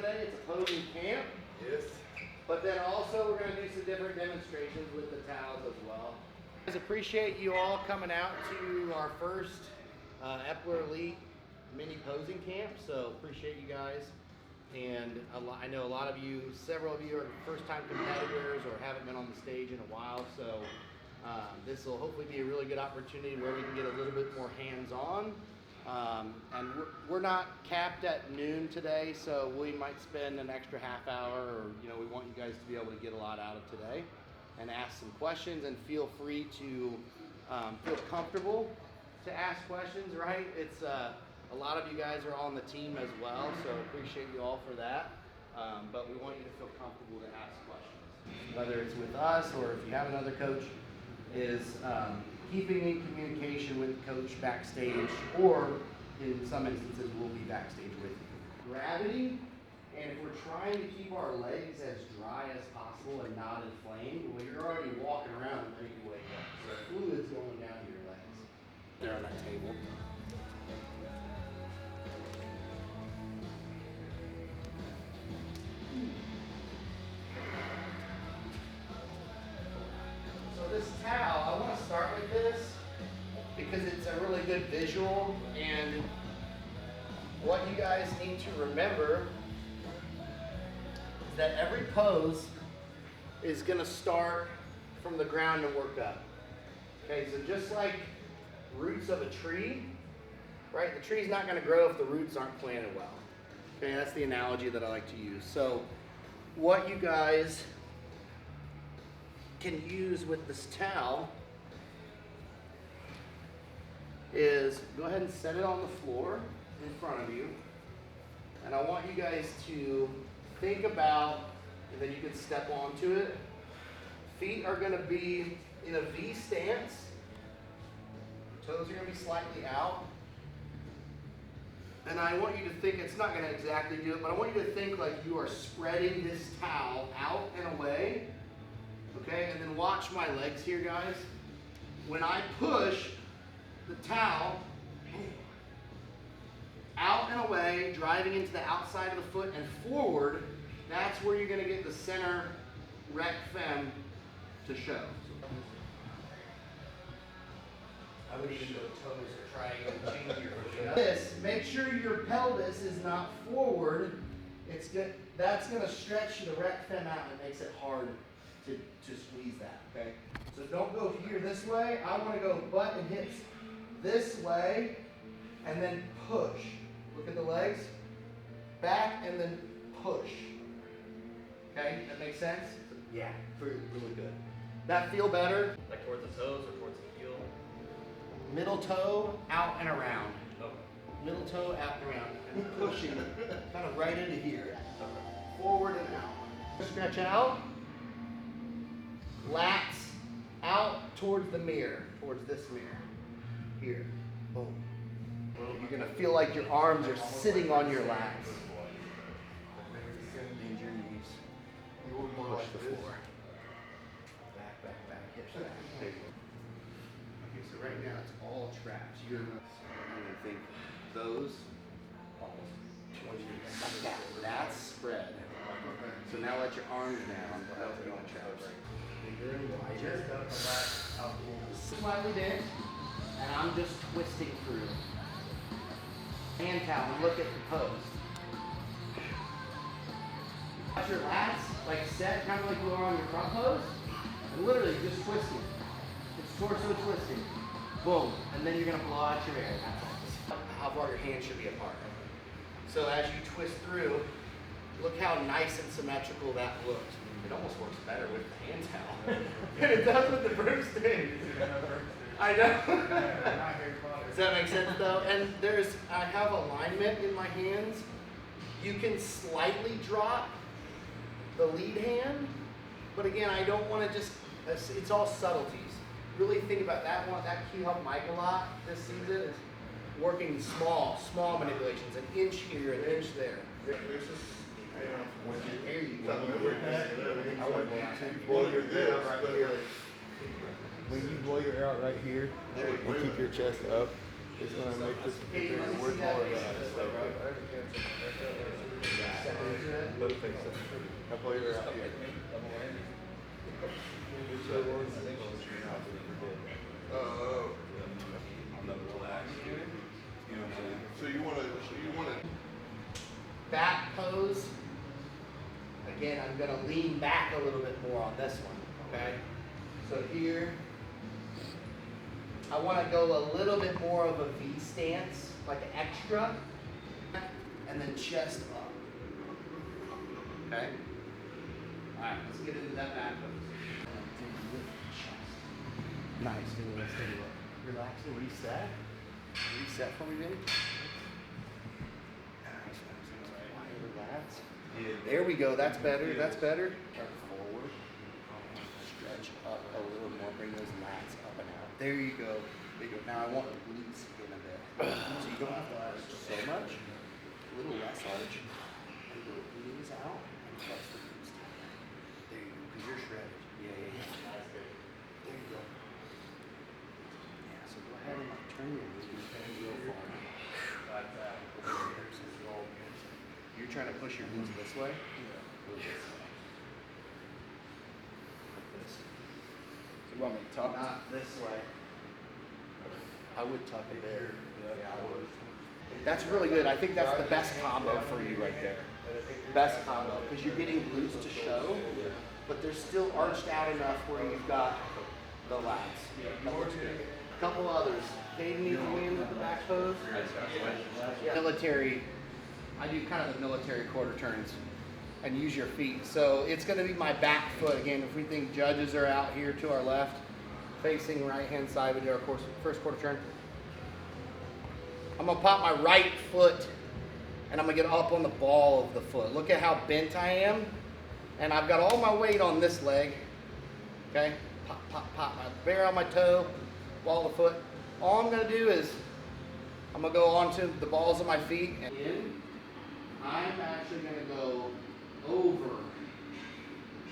today. It's a posing camp. Yes. But then also we're going to do some different demonstrations with the towels as well. I appreciate you all coming out to our first Epler Elite mini posing camp. So appreciate you guys. And I know a lot of you, several of you are first-time competitors or haven't been on the stage in a while. So this will hopefully be a really good opportunity where we can get a little bit more hands-on. And we're not capped at noon today, so we might spend an extra half hour, or we want you guys to be able to get a lot out of today and ask some questions, and feel free to feel comfortable to ask questions, right? It's a lot of you guys are on the team as well, so appreciate you all for that. But we want you to feel comfortable to ask questions, whether it's with us or if you have another coach, is keeping in communication with the coach backstage, or in some instances we'll be backstage with you. Gravity, and if we're trying to keep our legs as dry as possible and not inflamed, well, you're already walking around and ready to wake up. So fluid's going down to your legs. They're on that table. So this towel, I want to start with this because it's a really good visual, and what you guys need to remember is that every pose is going to start from the ground and work up. Okay, so just like roots of a tree, right? The tree's not going to grow if the roots aren't planted well. Okay, that's the analogy that I like to use. So what you guys can use with this towel is go ahead and set it on the floor in front of you, and I want you guys to think about, and then you can step onto it. Feet are going to be in a V stance, toes are going to be slightly out, and I want you to think, it's not going to exactly do it, but I want you to think like you are spreading this towel out and away. Okay, and then watch my legs here, guys. When I push the towel out and away, driving into the outside of the foot and forward, that's where you're going to get the center rec fem to show. I wish you go toes or triangle change your foot. This, make sure your pelvis is not forward. It's good. That's going to stretch the rec fem out, and it makes it hard to squeeze that, okay? So don't go here this way. I want to go butt and hips this way, and then push. Look at the legs. Back and then push. Okay, that makes sense? Yeah, really good. That feel better? Like towards the toes or towards the heel? Middle toe out and around. Okay. Middle toe out and around. And pushing kind of right into here. Okay. Forward and out. Stretch out. Lats out towards the mirror, towards this mirror. Here. Boom. You're going to feel like your arms are sitting on your lats. Bend your knees. Push the floor. Back, hips back. Okay, so right now it's all traps. You're going to think those balls. That's spread. So now let your arms down. Without going traps. Bigger and wider. Slightly bent, and I'm just twisting through. Hand towel, and look at the pose. Got your lats like set, kind of like you are on your front pose, and literally just twisting. It's torso twisting. Boom, and then you're gonna blow out your air. How far your hands should be apart. So as you twist through, look how nice and symmetrical that looks. It almost works better with the hand towel than it does with the broomstick. I know. Does that make sense though? And I have alignment in my hands. You can slightly drop the lead hand, but again, I don't want to just, it's all subtleties. Really think about that one. That cue helped Mike a lot this season, is working small manipulations, an inch here, an inch there. There you go. I want to blow your air out right here. When you blow your air out right here and keep your chest up, it's going to make this work more. Let it face up. Now pull your out here. Oh. So you want to Back pose. Again, I'm gonna lean back a little bit more on this one, okay? So here, I wanna go a little bit more of a V stance, like an extra, and then chest up, okay? All right, let's get into that back pose. Nice, do a steady look. Relax and reset. Reset for me, baby. Relax. There we go. That's better. That's better. Turn forward. Stretch up a little more. Bring those lats up and out. There you go. There you go. Now I want the glutes in a bit. So you don't have to arch so much. A little less arch. And go knees out and flex the glutes. There you go. Because you're shredded. Yeah. There you go. Yeah. So go ahead and turn your knees and go forward. You're trying to push your knees this way? Or this way? Like this. So you want me to tuck? Not this way. I would tuck it there. Yeah, I would. That's really good. I think that's the best combo for you right there. Best combo. Because you're getting glutes to show, but they're still arched out enough where you've got the lats. That looks good. A couple others. Caden needs to win with the back pose. Military. I do kind of the military quarter turns and use your feet. So it's going to be my back foot. Again, if we think judges are out here to our left, facing right hand side, we do our first quarter turn. I'm going to pop my right foot and I'm going to get up on the ball of the foot. Look at how bent I am. And I've got all my weight on this leg. Okay? Pop, pop, pop. I bear on my toe, ball of the foot. All I'm going to do is I'm going to go onto the balls of my feet and in. I'm actually going to go over.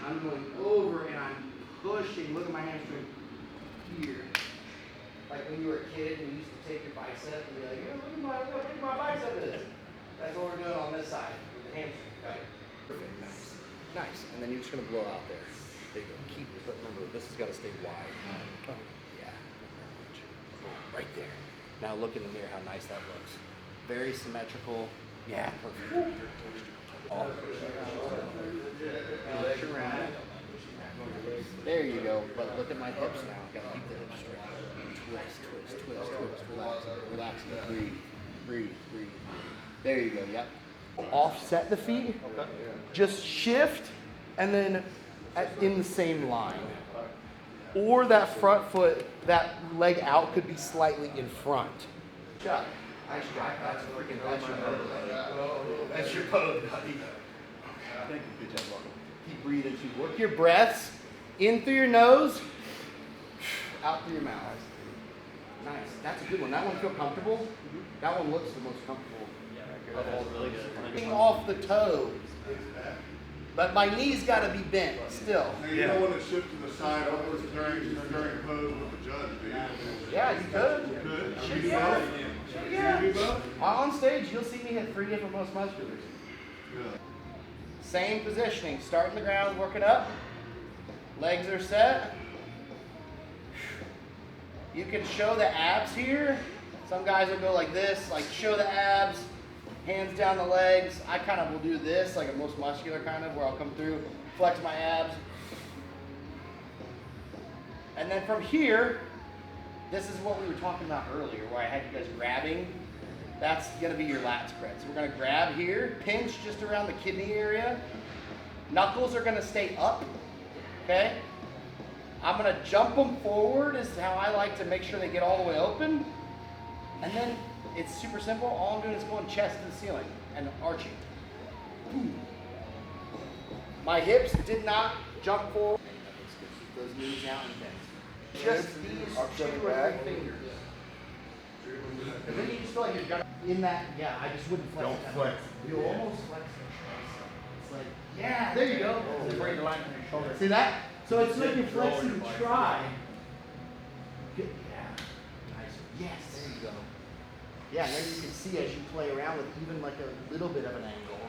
I'm going over and I'm pushing. Look at my hamstring here. Like when you were a kid and you used to take your bicep and be like, look at my bicep is. That's what we're doing on this side with the hamstring. Okay? Perfect. Nice. Nice. And then you're just going to blow out there. There you go. Keep it. But remember, this has got to stay wide. Oh, yeah. Right there. Now look in the mirror how nice that looks. Very symmetrical. Yeah, perfect. There you go. But look at my hips now. Gotta keep the hips straight. Twist. Relax. Breathe. Breathe. There you go. Yep. Offset the feet. Just shift and then in the same line. Or that front foot, that leg out could be slightly in front. Good job. Nice job. That's your pose. That's your pose, buddy. Thank you. Good job, Marco. Keep breathing too. Work your breaths in through your nose, out through your mouth. Nice. That's a good one. That one feel comfortable? That one looks the most comfortable. That was really good. Getting off the toe. But my knee's got to be bent still. Now you don't want to shift to the side during pose with the judge, do you? Yeah, you could. You could. Should You be both? Yeah. You do both? On stage, you'll see me hit 3 different most musculars. Yeah. Same positioning. Start in the ground, work it up. Legs are set. You can show the abs here. Some guys will go like this, like show the abs, hands down the legs. I kind of will do this, like a most muscular kind of, where I'll come through, flex my abs. And then from here, this is what we were talking about earlier, where I had you guys grabbing. That's gonna be your lat spread. So we're gonna grab here, pinch just around the kidney area. Knuckles are gonna stay up, okay? I'm gonna jump them forward is how I like to make sure they get all the way open. And then it's super simple. All I'm doing is going chest to the ceiling and arching. Boom. My hips did not jump forward. Keep those knees out and bend. Just these 2 or 3 fingers. And then you just feel like you're gonna, in that, yeah, I just wouldn't flex. Don't flex. You almost flex the tricep. It's like, yeah, there you go. Bring the line from your shoulder. See that? So it's like you're flexing the tri. Good. Yeah. Nice. Yes. There you go. Yeah, and then you can see as you play around with even like a little bit of an angle.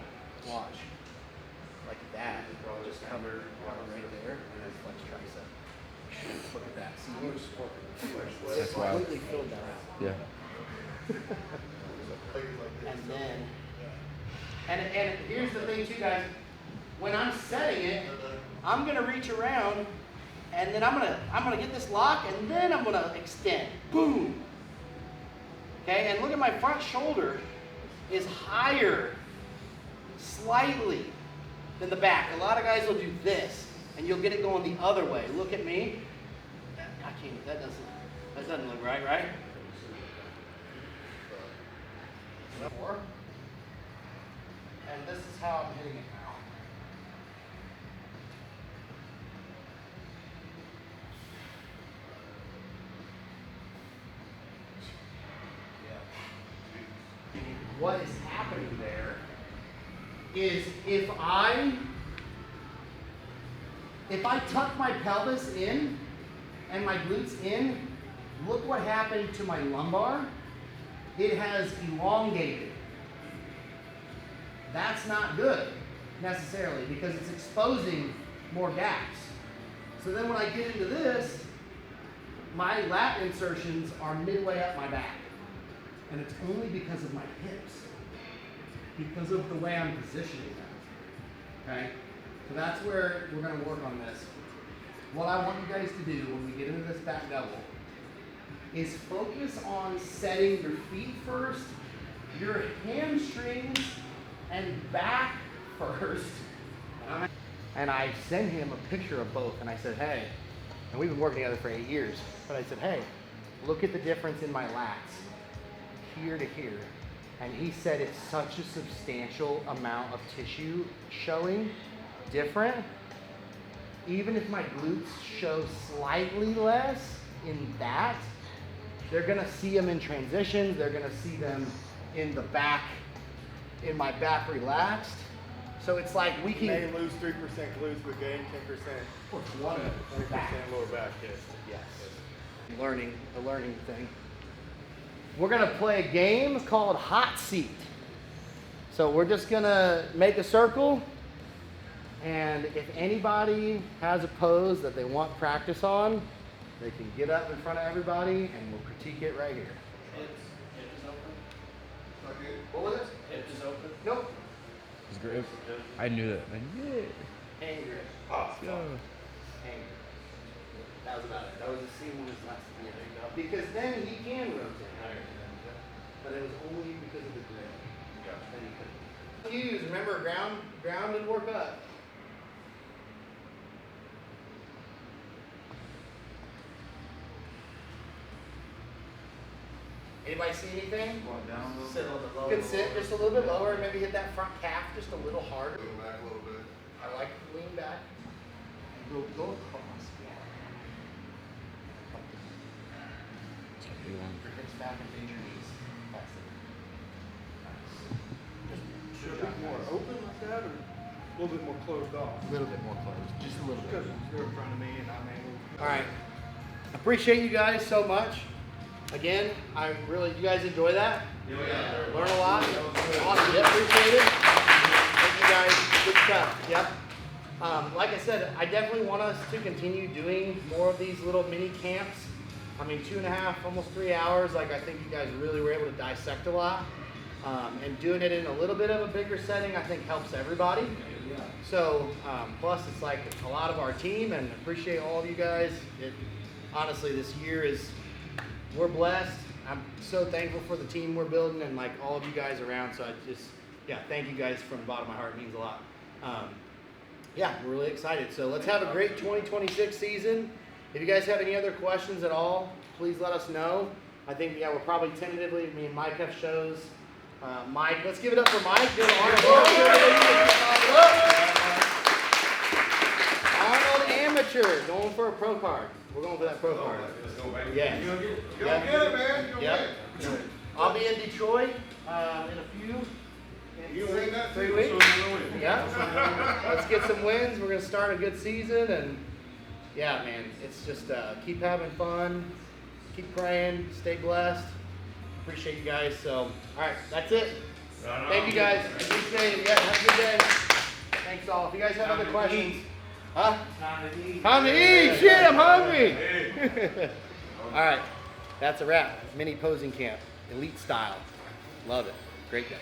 Watch. like that. Just cover right there, and then flex tricep. Look at that. See, it's completely filled that out. Yeah. And then, and here's the thing too, guys. When I'm setting it, I'm gonna reach around, and then I'm gonna get this lock, and then I'm gonna extend. Boom. Okay, and look at my front shoulder is higher, slightly, than the back. A lot of guys will do this, and you'll get it going the other way. Look at me. I can't. That doesn't look right, right? 4. And this is how I'm hitting it now. What is happening there is if I tuck my pelvis in and my glutes in, look what happened to my lumbar. It has elongated. That's not good necessarily because it's exposing more gaps. So then when I get into this, my lat insertions are midway up my back. And it's only because of my hips, because of the way I'm positioning them. Okay? So that's where we're going to work on this. What I want you guys to do when we get into this back double is focus on setting your feet first, your hamstrings and back first. And I sent him a picture of both, and I said, hey, and we've been working together for 8 years, but I said, hey, look at the difference in my lats, here to here. And he said it's such a substantial amount of tissue showing different. Even if my glutes show slightly less in that, they're gonna see them in transitions, they're gonna see them in the back, in my back relaxed. So it's like we can May lose 3% glutes, but gain 10%. 20% Lower back, yes. Yes. A learning thing. We're gonna play a game called Hot Seat. So we're just gonna make a circle, and if anybody has a pose that they want practice on, they can get up in front of everybody and we'll critique it right here. Hip is open. Okay. What was it? Hip is open. Nope. It's great. I knew that. Like, yeah. Hang grip. Let's go. Hang grip. That was about it. That was the seamless last year. Because then he can rotate. But it was only because of the grip that he couldn't. Use, remember, ground and work up. Anybody see anything? Sit a little bit lower. You can sit just a little bit lower and maybe hit that front calf just a little harder. Go back a little bit. I like to lean back. Go across. Yeah. Your hips back and bend your knees. That's it. Nice. Should it be more open like that, or a little bit more closed off? A little bit more closed. Just a little bit. Because they're in front of me and I'm able. All right. Appreciate you guys so much. Again, you guys enjoy that? Yeah. Learn a lot? Awesome. Yep, appreciate it. Thank you guys. Good stuff. Yep. Like I said, I definitely want us to continue doing more of these little mini camps. I mean, 2.5, almost 3 hours. Like, I think you guys really were able to dissect a lot. And doing it in a little bit of a bigger setting, I think helps everybody. So, plus it's like a lot of our team, and appreciate all of you guys. Honestly, this year we're blessed. I'm so thankful for the team we're building and like all of you guys around. So thank you guys from the bottom of my heart. It means a lot. We're really excited. So let's have a great 2026 season. If you guys have any other questions at all, please let us know. I think, we're probably tentatively, me and Mike have shows. Mike, let's give it up for Mike. Arnold Amateur, going for a pro card. We're going for that pro card. Let's go back. Yeah. You're gonna get it, man. You're Yep. gonna win. I'll be in Detroit in a few. You win that 3 too, weeks. so you're gonna win. Yeah. Let's get some wins. We're gonna start a good season, and man, it's just keep having fun, keep praying, stay blessed. Appreciate you guys. So, all right, that's it. Thank you guys. Appreciate it. Yeah, have a good day. Thanks all. all. If you guys have other questions. Huh? Time to eat. Time to eat. Shit, I'm hungry. All right. That's a wrap. Mini posing camp. Elite style. Love it. Great day.